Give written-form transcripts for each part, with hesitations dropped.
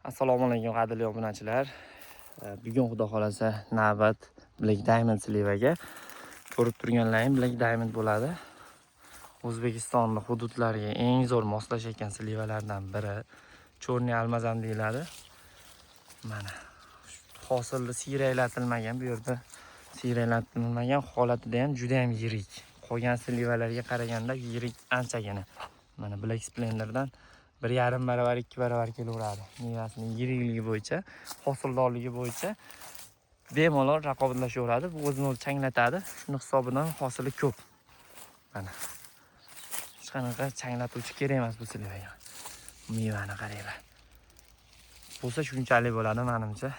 Assalomu alaykum qadrli obunachilar. Bugun xudo xolasa navbat Black Diamond slivaga. Ko'rib turganlaring Black Diamond bo'ladi. O'zbekistonning hududlariga eng zo'r moslashayotgan slivalardan biri. Chorniy almazan deyiladi. Mana hosilda siyraylatilmagan, bu yerda siyraylatilmagan holatida ham juda ham yirik. Qolgan slivalarga qaraganda yirik anchagina. Mana Black Splendordan 1,5 baravar 2 baravar kelaveradi. Mevasining yirikligi bo'yicha, hosildorligi bo'yicha bemalol raqobatlashaveradi. Bu o'zini o'zi changlatadi. Shuni hisobidan hosili ko'p. Mana hech qanaqa changlatuvchi kerak emas bu slivaga. Mevani qaranglar. Bo'lsa shunchalik bo'ladi menimcha.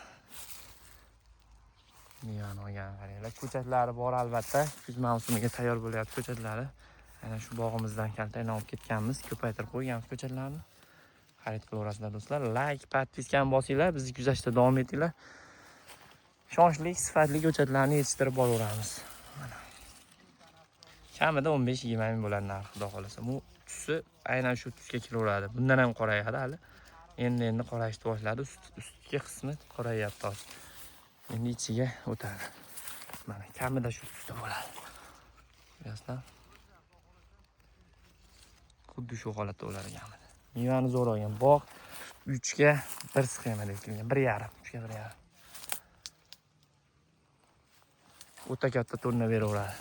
Mevani olgan qaranglar. Ko'chatlari bor albatta. Kuz mavsumiga tayyor bo'lyapti ko'chatlari. Ana shu bog'imizdan kaltakni olib ketganmiz, ko'paytirib qo'yganmiz ko'chatlarni. Xarid qilaverasizlar do'stlar. Like, podpiskani bosinglar, bizni kuzatishda davom etinglar. Ishonchli, sifatli ko'chatlarni yetishtirib boraveramiz. Mana. Kamida 15-20 ming bo'ladi narxi, xudo xolasa. Bu tusi aynan shu tusga kelaveradi. Bundan ham qorayadi hali. Endi qorayishni boshladi. Ustki qismi qorayapti hozir. Endi ichiga o'tadi. Mana kamida shu tusda bo'ladi. Ko'rasizlar? Xuddi shu holatda bo'lar ekan. Mevani zo'r olgan. Bog' 3 ga 1 sxemada ekilgan. 1,5, 3 ga 1,5. O'ta katta turna beraveradi.